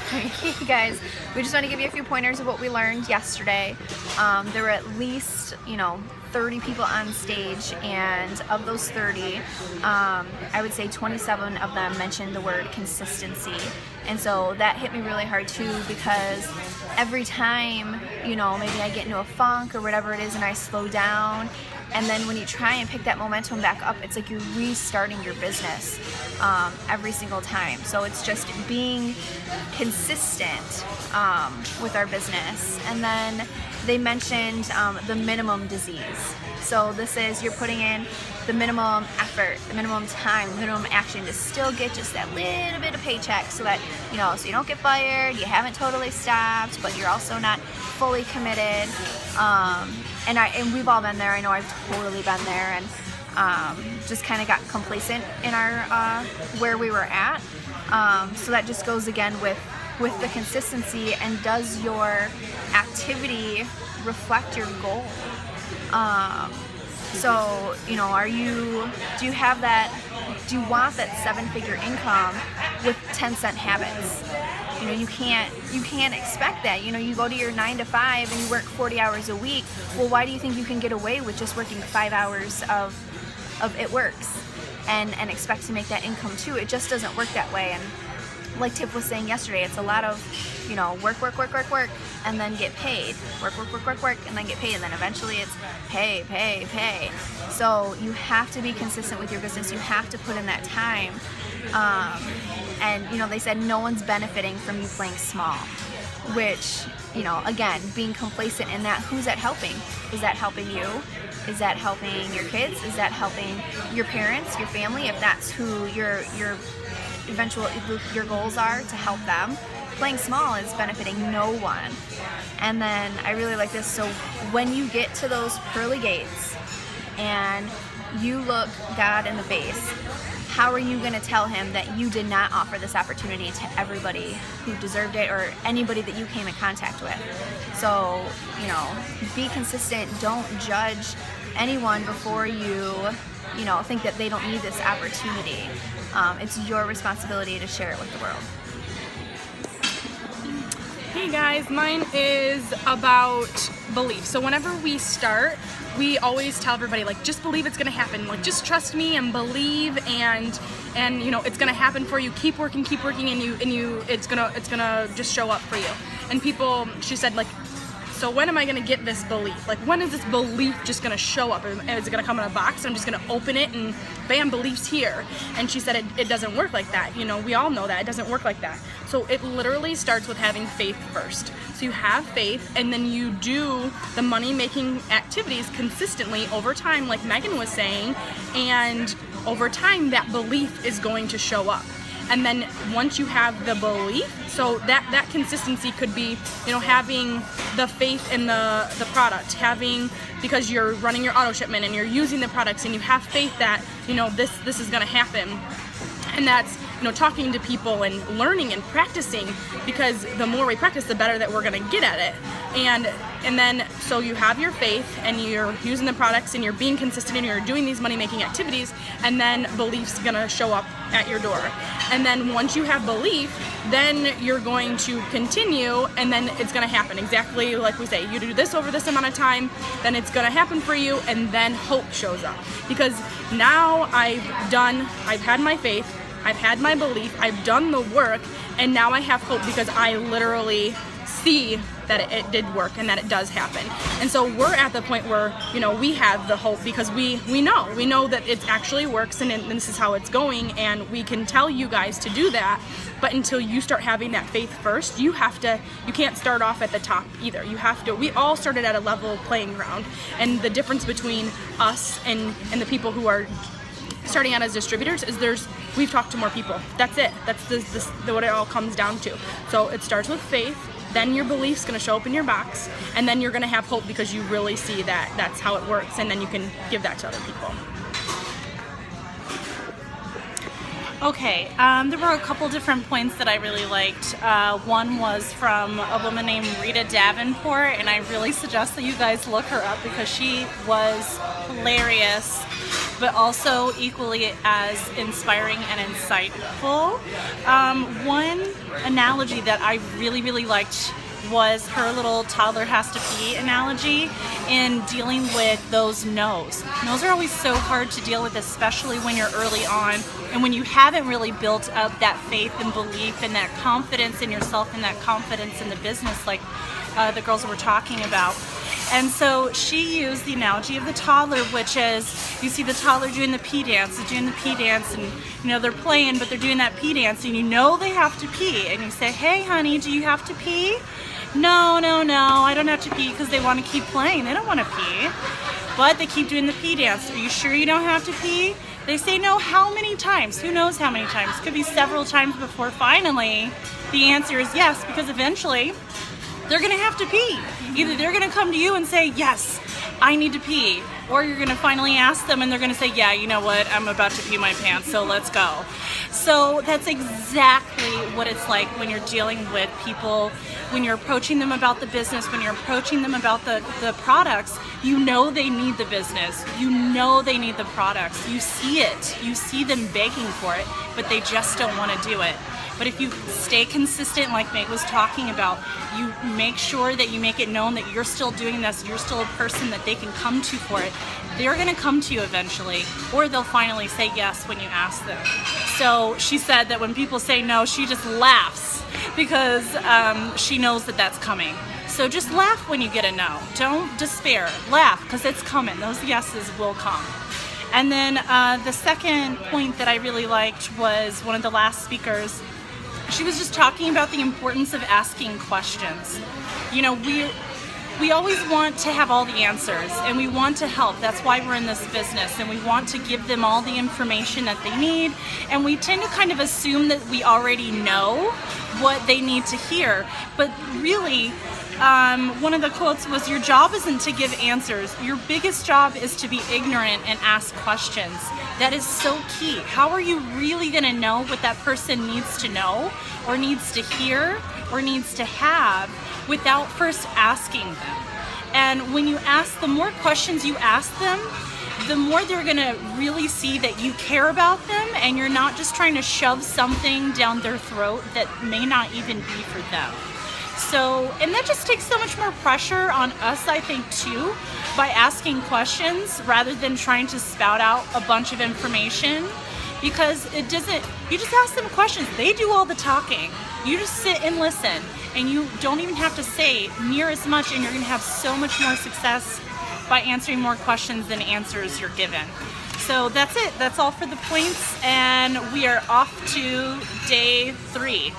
Hey guys, we just want to give you a few pointers of what we learned yesterday. There were at least, 30 people on stage, and of those 30, I would say 27 of them mentioned the word consistency. And so that hit me really hard too, because every time, maybe I get into a funk or whatever it is and I slow down, and then when you try and pick that momentum back up, it's like you're restarting your business every single time. So it's just being consistent with our business. And then they mentioned the minimum disease. So this is, you're putting in the minimum effort, the minimum time, the minimum action to still get just that little bit of paycheck, so that, so you don't get fired, you haven't totally stopped, but you're also not fully committed. And we've all been there. I know I've totally been there, and just kind of got complacent in our where we were at. So that just goes again with the consistency, and does your activity reflect your goal? So, do you have that, do you want that 7-figure income with 10-cent habits? You can't expect that. You go to your 9 to 5 and you work 40 hours a week. Well, why do you think you can get away with just working 5 hours of it works and expect to make that income too? It just doesn't work that way. And like Tiff was saying yesterday, it's a lot of, work, and then get paid. Work, and then get paid. And then eventually it's pay. So you have to be consistent with your business. You have to put in that time. And, they said no one's benefiting from you playing small, which, again, being complacent in that, who's that helping? Is that helping you? Is that helping your kids? Is that helping your parents, your family? If that's who your goals are, to help them, playing small is benefiting no one. And then I really like this. So when you get to those pearly gates and you look God in the face, how are you going to tell him that you did not offer this opportunity to everybody who deserved it, or anybody that you came in contact with? So, be consistent. Don't judge anyone before you, think that they don't need this opportunity. It's your responsibility to share it with the world. Hey guys, mine is about belief. So whenever we start, we always tell everybody, just believe it's gonna happen. Just trust me and believe, and it's gonna happen for you. Keep working, and it's gonna just show up for you. And people, she said, so when am I gonna get this belief? When is this belief just gonna show up? Is it gonna come in a box? I'm just gonna open it and bam, belief's here. And she said it doesn't work like that. We all know that it doesn't work like that. So it literally starts with having faith first. So you have faith, and then you do the money-making activities consistently over time, like Megan was saying, and over time that belief is going to show up. And then once you have the belief, so that consistency could be, having the faith in the product, because you're running your auto shipment and you're using the products and you have faith that, this is gonna happen. And that's, talking to people and learning and practicing, because the more we practice, the better that we're gonna get at it. And then, so you have your faith and you're using the products and you're being consistent and you're doing these money-making activities, and then belief's gonna show up at your door. And then once you have belief, then you're going to continue, and then it's gonna happen. Exactly like we say, you do this over this amount of time, then it's gonna happen for you, and then hope shows up. Because now I've had my faith, I've had my belief, I've done the work, and now I have hope, because I literally see that it did work and that it does happen. And so we're at the point where, we have the hope, because we know that it actually works, and this is how it's going, and we can tell you guys to do that. But until you start having that faith first, you can't start off at the top either. We all started at a level playing ground, and the difference between us and the people who are starting out as distributors is we've talked to more people. That's it. That's what it all comes down to. So it starts with faith, then your belief's gonna show up in your box, and then you're gonna have hope, because you really see that that's how it works, and then you can give that to other people. Okay, there were a couple different points that I really liked. One was from a woman named Rita Davenport, and I really suggest that you guys look her up, because she was hilarious. but also equally as inspiring and insightful. One analogy that I really, really liked was her little toddler has to pee analogy in dealing with those no's. No's are always so hard to deal with, especially when you're early on and when you haven't really built up that faith and belief and that confidence in yourself and that confidence in the business like the girls were talking about. And so she used the analogy of the toddler, which is you see the toddler doing the pee dance, and you know they're playing, but they're doing that pee dance, and you know they have to pee, and you say, "Hey, honey, do you have to pee?" No, I don't have to pee, because they want to keep playing. They don't want to pee, but they keep doing the pee dance. Are you sure you don't have to pee? They say no. How many times? Who knows how many times? Could be several times before finally the answer is yes, because eventually they're going to have to pee. Either they're going to come to you and say, yes, I need to pee, or you're going to finally ask them and they're going to say, yeah, you know what, I'm about to pee my pants, so let's go. So that's exactly what it's like when you're dealing with people, when you're approaching them about the business, when you're approaching them about the products. You know they need the business. You know they need the products. You see it. You see them begging for it, but they just don't want to do it. But if you stay consistent, like Meg was talking about, you make sure that you make it known that you're still doing this, you're still a person that they can come to for it, they're going to come to you eventually, or they'll finally say yes when you ask them. So she said that when people say no, she just laughs because she knows that that's coming. So just laugh when you get a no. Don't despair. Laugh, because it's coming. Those yeses will come. And then the second point that I really liked was one of the last speakers. She was just talking about the importance of asking questions. You know, we always want to have all the answers, and we want to help. That's why we're in this business, and we want to give them all the information that they need, and we tend to kind of assume that we already know what they need to hear. But really, one of the quotes was, your job isn't to give answers. Your biggest job is to be ignorant and ask questions. That is so key. How are you really going to know what that person needs to know or needs to hear or needs to have without first asking them? And when you ask, the more questions you ask them, the more they're going to really see that you care about them and you're not just trying to shove something down their throat that may not even be for them. So, and that just takes so much more pressure on us, I think, too, by asking questions rather than trying to spout out a bunch of information, because it doesn't, you just ask them questions. They do all the talking. You just sit and listen, and you don't even have to say near as much, and you're going to have so much more success by answering more questions than answers you're given. So that's it. That's all for the points, and we are off to day 3.